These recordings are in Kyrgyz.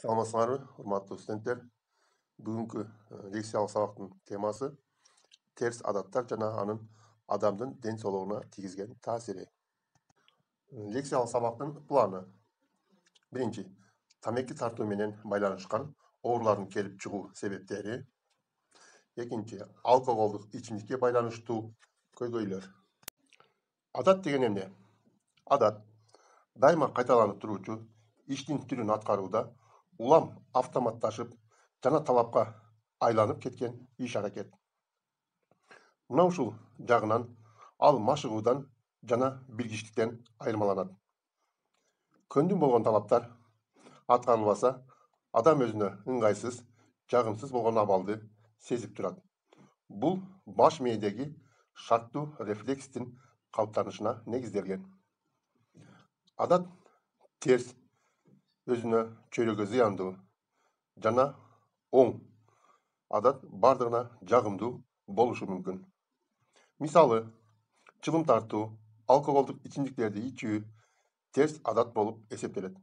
Саламатсыңарбы, урматтуу студенттер. Бүгүнкү лекциялык сабактын темасы терс адаттар жана анын адамдын ден соолугуна тийгизген таасири. Лекциялык сабактын планы. Биринчи, тамеки тартуу менен байланышкан оорулардын келип чыгуу себептери. Экинчи, алкоголдук ичимдикке байланыштуу көйгөйлөр. Адат деген эмне? Адат дайыма кайталанып туруучу иштин түрүн аткарууда улам автоматташып жана талапка айланып кеткен иш аракет. Мына ушул жагынан ал машыгуудан жана биргичтиктен айырмаланат. Көндүм болгон талаптар аткарылбаса, адам өзүнө ыңгайсыз, жагымсыз болгон абалды сезип турат. Бул баш мээдеги шарттуу рефлекстин калыптанышына негизделген. Адат терс, өзүнө чөйрөгө зыяндуу жана оң. Адат бардыгына жагымдуу болушу мүмкүн. Мисалы, чылым тартуу, алкоголдук ичимдиктерди ичүү терс адат болуп эсептелет.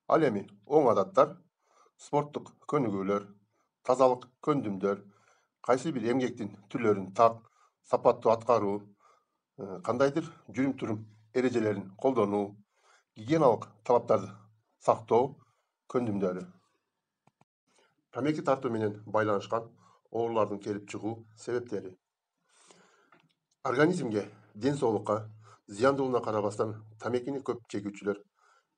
Ал эми оң адаттар спорттук көнүгүүлөр, тазалык көндүмдөр, кайсы бир эмгектин түрлөрүн так, сапаттуу аткаруу, кандайдыр жүрүм-турум эрежелерин колдонуу, гигиеналык талаптарды сактоо көндүмдөрү. Тамеки тартуу менен байланышкан оорулардын келип чыгуу себептери. Организмге, ден соолукка зыяндуулугуна карабастан тамекини көп чегүүчүлөр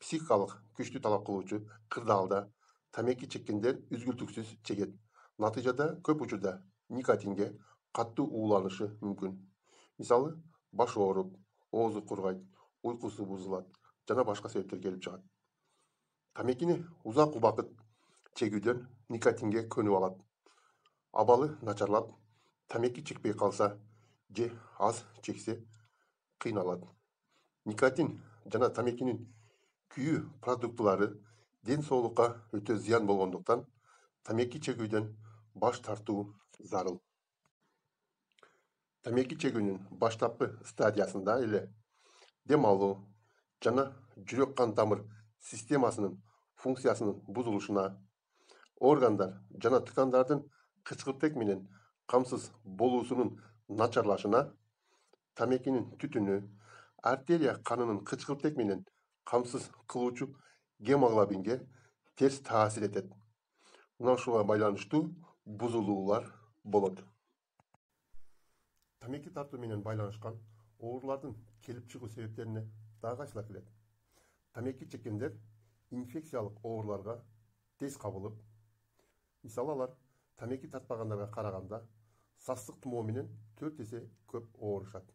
психикалык күчтүү талап кылуучу кырдаалда тамеки чеккендер үзгүлтүксүз чегет. Натыйжада көп учурда никотинге каттуу ууланышы мүмкүн. Мисалы, баш ооруп, оозу кургайт, уйкусу бузулат жана башка себептер келип чыгат. Тамекини узак убакыт чегүүдөн никотинге көнүп алат. Абалы начарлап, тамеки чекпей калса же аз чексе кыйналат. Никотин жана тамекинин күйүү продуктулары ден соолукка өтө зыян болгондуктан тамеки чегүүдөн баш тартуу зарыл. Тамеки чегүүнүн баштапкы стадиясында эле дем алуу жана жүрөк кан тамыр системасынын функциясынын бузулушуна, органдар жана ткандардын кычкыртек менен камсыз болуусунун начарлашына, тамекинин түтүнү, артерия канынын кычкыртек менен камсыз кылуучу гемоглобинге терс таасир этет. Мына ушуга байланыштуу бузулуулар болот. Тамеки тартуу менен байланышкан оорулардын келип чыгуу себептерине дагы кайсылар кирет? Тамеки чеккендер инфекциялык ооруларга тез кабылып, мисалы алар тамеки тартпагандарга караганда састык тумоо менен 4 эсе көп оорушат.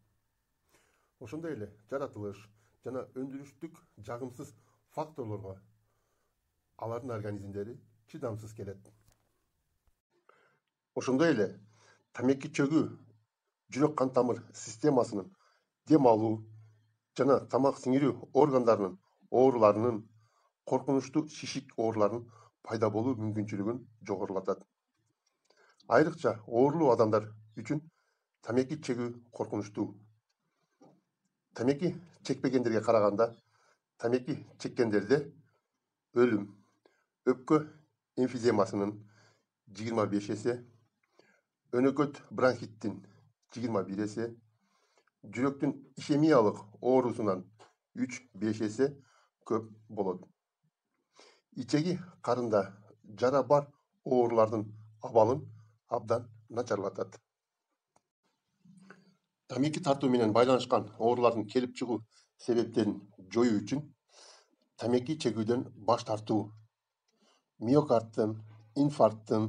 Ошондой эле жаратылыш жана өндүрүштүк жагымсыз факторлорго алардын организмдери чыдамсыз келет. Ошондой эле тамеки чөгүү жүрөк кан тамыр системасынын дем алуу жана тамак сиңирүү органдарынын ооруларынын, коркунучтуу шишик ооруларынын пайда болуу мүмкүнчүлүгүн жогорулатат. Айрыкча оорулуу адамдар үчүн тамеки чегүү коркунучтуу. Тамеки чекпегендерге караганда тамеки чеккендерде өлүм, өпкө эмфиземасынын 25 эсе, өнөкөт бронхиттин 21 эсе, жүрөктүн ишемиялык оорусунан 3-5 эсе көп болот. Ичеги карында жара бар оорулардын абалын абдан начарлатат. Тамеки тартуу менен байланышкан оорулардын келип чыгуу себептерин жоюу үчүн тамеки чегүүдөн баш тартуу, миокардтын, инфаркттын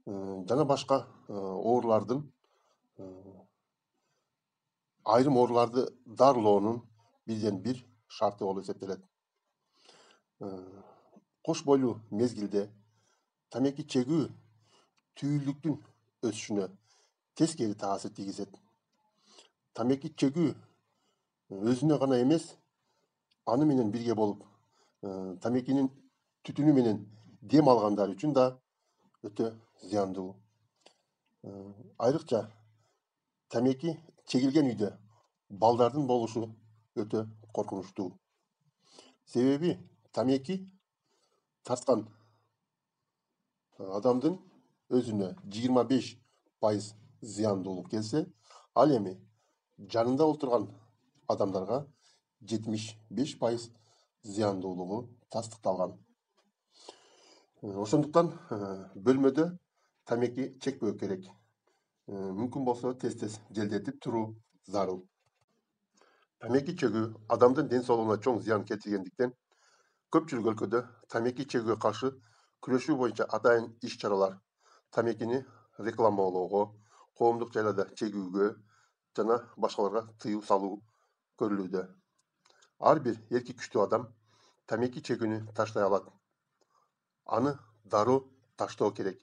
жана башка оорулардын, айрым ооруларды дарылоонун бирден бир шарты болуп эсептелет. Кош бойлуу мезгилде тамеки чегүү түйүлдүктүн өсүшүнө тескери таасир тийгизет. Тамеки чегүү өзүнө гана эмес, аны менен бирге болуп, тамекинин түтүнү менен дем алгандар үчүн да өтө зыяндуу. Айрыкча тамеки чегилген үйдө балдардын болушу өтө коркунучтуу. Себеби тамеки тарткан Adamdın özüne 25% ziyandуулuk gelse, al эми жанында отурган адамдарга 75% зыяндуулугу тастыкталган. Ошондуктан бөлмөдө тамеки чекпөө керек. Мүмкүн болсо тез желдетип туруу зарыл. Тамеки чегүү адамдын ден соолугуна чоң зыян келтиргендиктен көпчүлүк өлкөдө тамеки чегүүгө каршы күрөшүү боюнча атайын иш-чаралар тамекини рекламалоого, коомдук жайларда чегүүгө жана башкаларга тыюу салуу көрүлүүдө. Ар бир эрки күчтүү адам тамеки чегүүнү таштай алат. Аны дароо таштоо керек.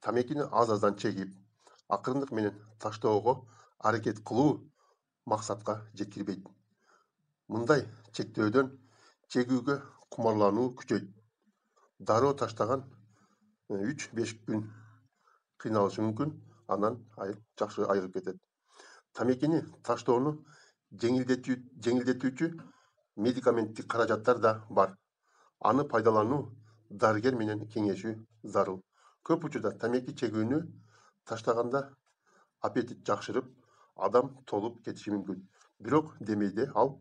Тамекини аз-аздан чегип, акырындык менен таштоого аракет кылуу максатка жеткирбейт. Мындай чектөөдөн чегүүгө кумарлануу күчөйт. Дароо таштаган 3-5 күн кыйналышы мүмкүн, анан жакшы айыгып кетет. Тамекини таштоону жеңилдетүүчү медикаменттик каражаттар да бар. Аны пайдалануу дарыгер менен кеңешүү зарыл. Көп учурда тамеки чегүүнү таштаганда аппетит жакшырып, адам толуп кетиши мүмкүн. Бирок демейде ал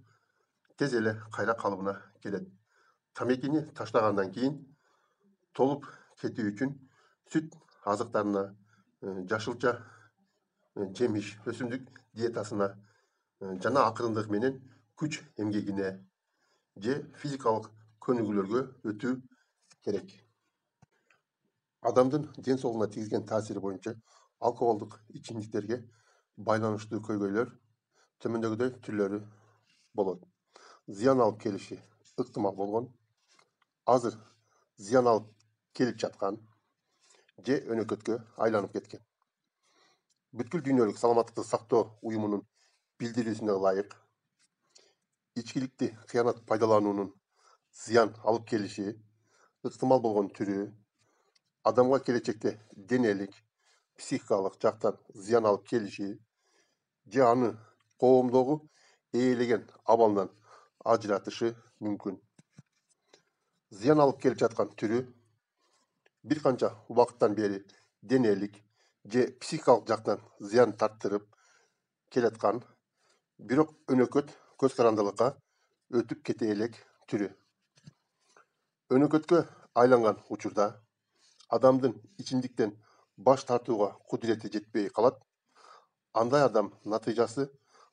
тез эле кайра калыбына келет. Тамекини таштагандан кийин толуп кетүү үчүн сүт азыктарына, жашылча жемиш, өсүмдүк диетасына жана акырындык менен күч эмгегине же физикалык көнүгүүлөргө өтүү керек. Адамдын ден соолугуна тийгизген таасири боюнча алкоголдук ичимдиктерге байланыштуу көйгөйлөр төмөндөгүдөй түрлөрү болот. Зыян алып келиши ыктымал болгон, азыр зыян алып келип жаткан же өнөкөткө айланып кеткен. Бүткүл дүйнөлүк саламаттыкты сактоо уюмунун билдирүүсүнө ылайык, ичкиликти кыянат пайдалануунун зыян алып келиши ыктымал болгон түрү адамга келечекте денелик, психикалык жактан зыян алып келиши же аны коомдогу ээлеген абалынан ажыратышы мүмкүн. Зыян алып келип жаткан түрү бир канча убакыттан бери денелик же психикалык жактан зыян тарттырып келаткан, бирок өнөкөт көз карандылыкка өтүп кете элек түрү. Өнөкөткө айланган учурда адамдын ичимдиктен баш тартууга кудурети жетпей калат. Андай адам натыйжасы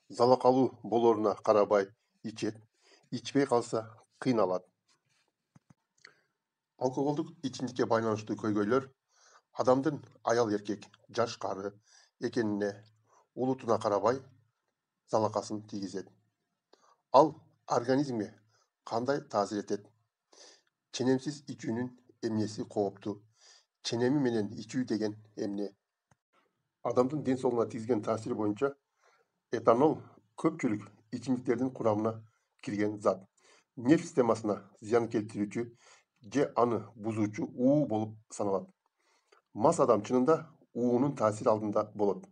залакалуу болоруна карабай ичет, ичпей калса кыйналат. Алкоголдук ичимдикке байланыштуу көйгөйлөр адамдын аял эркек, жаш кары экенине, улутуна карабай залакасын тийгизет. Ал организмге кандай таасир этет? Ченемсиз ичүүнүн эмнеси кооптуу? Ченеми менен ичүү деген эмне? Адамдын ден соолугуна тийгизген таасири боюнча этанол көпчүлүк ичимдиктердин курамына кирген зат. Нерв системасына зыян келтирүүчү же аны бузуучу уу болуп саналат. Мас адам чынында уунун таасири алдында болот.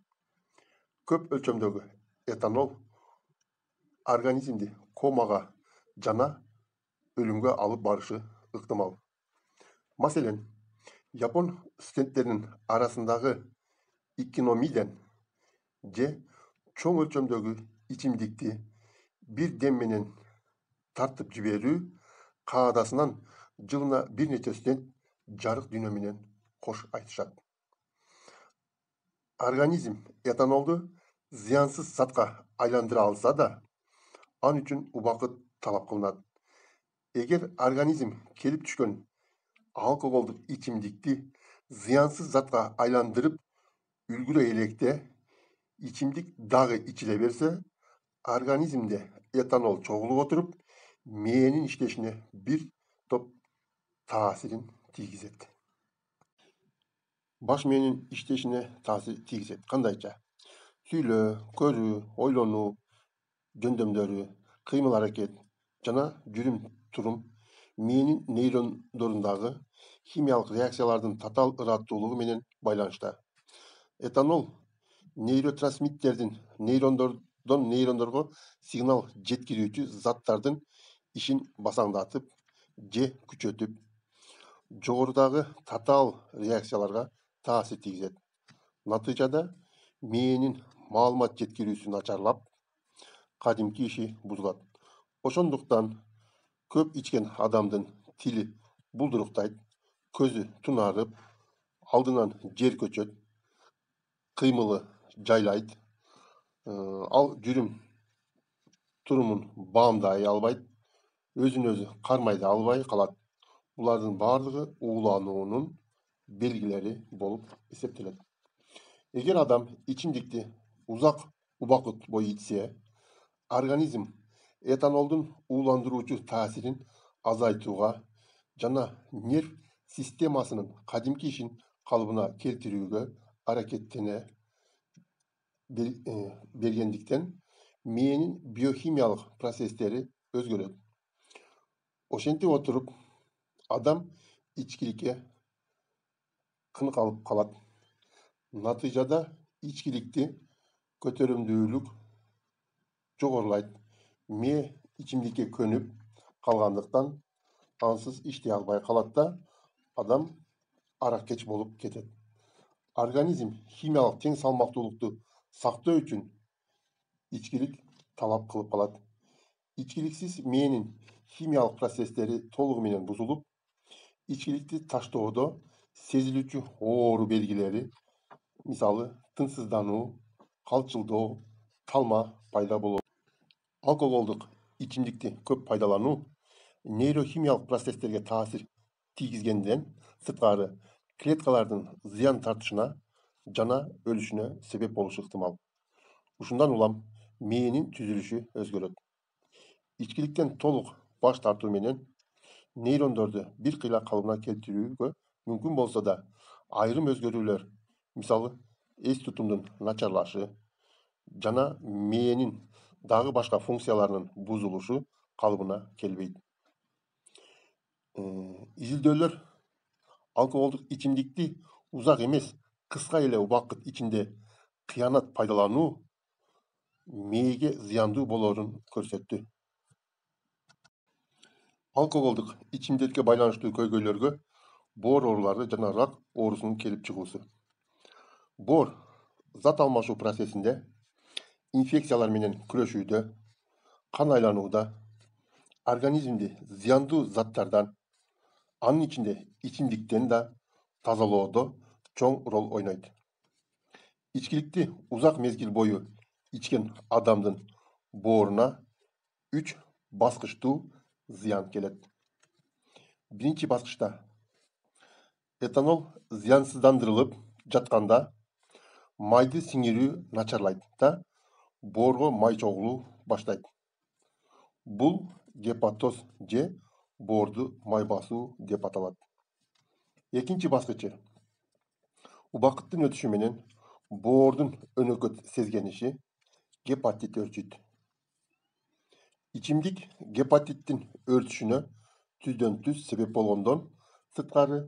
Көп өлчөмдөгү этанол организмди комага жана өлүмгө алып барышы ыктымал. Маселен, Япон студенттеринин арасындагы икиномиден же чоң өлчөмдөгү ичимдикти бир дем менен тартып жиберүү каадасынан жылына бир нече студент жарык дүйнө менен кош айтышат. Организм этанолду зыянсыз затка айландыра алса да, ал үчүн убакыт талап кылынат. Эгер организм келип түшкөн алкоголдук ичимдикти зыянсыз затка айландырып үлгүрө электе ичимдик дагы ичиле берсе, организмде этанол чогулуп отуруп, мээнин иштешине бир топ таасирин тийгизет. Баш мээнин иштешине таасир тийгизет. Кандайча? Сүйлөө, көрүү, ойлонуу жөндөмдөрү, кыймыл аракет жана жүрүм турум мээнин нейрондорундагы химиялык реакциялардын татаал ыраттуулугу менен байланышта. Этанол нейротрансмиттердин нейрондордон нейрондорго сигнал жеткирүүчү заттардын ишин басаңдатып же күчөтүп, жогорудагы татаал реакцияларга таасир тийгизет. Натыйжада мээнин маалымат жеткирүүсү начарлап, кадимки иши бузулат. Ошондуктан көп ичкен адамдын тили булдуруктайт, көзү тунарып, алдынан жер көчөт, кыймылы жайлайт, ал жүрүм турумун баамдай албайт, өзүн өзү кармай да албай калат. Булардын баардыгы уулануунун белгилери болуп эсептелет. Эгер адам ичимдикти узак убакыт бою ичсе, организм этанолдун ууландыруучу таасирин азайтууга жана нерв системасынын кадимки ишин калыбына келтирүүгө аракеттене бергендиктен мээнин биохимиялык процесстери өзгөрөт. Ошентип отуруп адам ичкиликке кынык калат. Натыйжада ичкиликти көтөрүмдүүлүк жогорулайт. Мээ ичимдикке көнүп калгандыктан ансыз иштей албай калат да адам араккеч болуп кетет. Организм химиялык тең салмактуулукту сактоо үчүн ичкилик талап кылып калат. Ичкиликсиз мээнин химиялык процесстери толугу менен бузулуп, ичкиликти таштоодо сезилүүчү оору белгилери, мисалы тынчсыздануу, калчылдоо, талма пайда болот. Алкоголдук ичимдикти көп пайдалануу нейрохимиялык процесстерге таасир тийгизгенден сырткары клеткалардын зыян тартышына жана өлүшүнө себеп болушу ыктымал. Ушундан улам мээнин түзүлүшү өзгөрөт. Ичкиликтен толук баш тартуу менен нейрондорду бир кыйла калыбына келтирүүгө мүмкүн болсо да, айрым өзгөрүүлөр, мисалы эс тутумдун начарлашы жана мээнин дагы башка функцияларынын бузулушу калыбына келбейт. Изилдөөлөр алкоголдук ичимдикти узак эмес, кыска эле убакыт ичинде кыянат пайдалануу мээге зыяндуу болоорун көрсөттү. Алкоголдук ичимдикке байланыштуу көйгөйлөргө боор оорулары жана рак оорусунун келип чыгуусу. Боор зат алмашуу процессинде инфекциялар менен күрөшүүдө, кан айланууда, организмди зыяндуу заттардан, анын ичинде ичимдиктен да тазалоодо чоң роль ойнойт. Ичкиликти узак мезгил бою ичкен адамдын бооруна 3 баскычтуу зыян келет. Биринчи баскычта этанол зыянсыздандырылып жатканда майды сиңирүү начарлайт да боорго май чогулуу баштайт. Бул гепатоз же боорду май басуу деп аталат. Экинчи баскычы убакыттын өтүшү менен боордун өнөкөт сезгениши гепатит өрчүйт. Ичимдик гепатиттин өртүшүнө түздөн түз себеп болгондон сырткары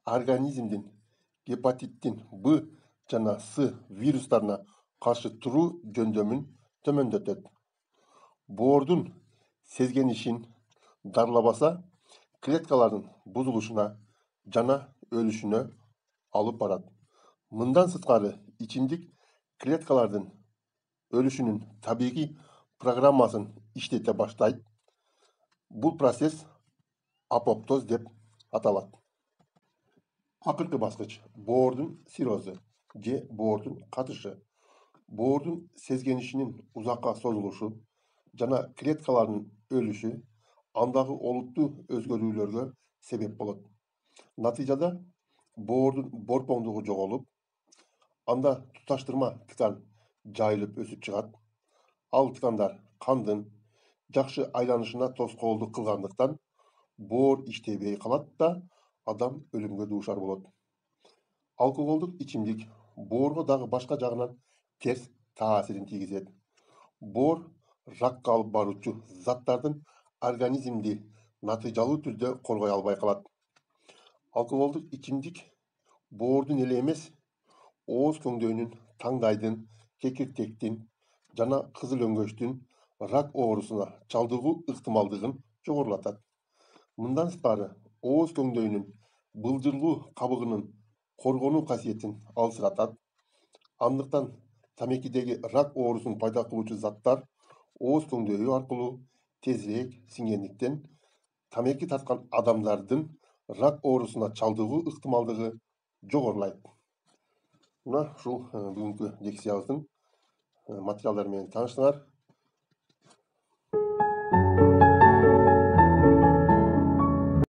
организмдин гепатиттин Б жана С вирустарына каршы туруу жөндөмүн төмөндөтөт. Боордун сезгенишин дарылабаса, клеткалардын бузулушуна жана өлүшүнө алып барат. Мындан сырткары ичимдик клеткалардын өлүшүнүн табигый программасын иштете баштайт. Бул процесс апоптоз деп аталат. Акыркы баскыч боордун циррозу же боордун катышы. Боордун сезгенишинин узакка созулушу жана клеткалардын өлүшү андагы олуттуу өзгөрүүлөргө себеп болот. Натыйжада боордун борпоңдугу жоголуп, анда туташтырма тыкан жайылып өсүп чыгат. Ал тыкандар кандын жакшы айланышына тоскоолдук кылгандыктан боор иштебей калат да адам өлүмгө дуушар болот. Алкоголдук ичимдик боорго дагы башка жагынан терс таасирин тийгизет. Боор ракка алып баруучу заттардын организмди натыйжалуу түрдө коргой албай калат. Алкоголдук ичимдик боордун эле эмес, ооз көңдөйүнүн, таңдайдын, кекиртектин жана кызыл өңгөчтүн рак оорусуна чалдыгуу ыктымалдыгын жогорулатат. Мындан сырткары ооз көңдөйүнүн былжырлуу кабыгынын коргонуу касиетин алсыратат. Андыктан тамекидеги рак оорусун пайда кылуучу заттар ооз төңдөйү аркылуу тезирээк сиңгендиктен тамеки тарткан адамдардын рак оорусуна чалдыгуу ыктымалдыгы жогорулайт. Мына ушул бүгүнкү лекциябыздын материалдары менен тааныштыңар.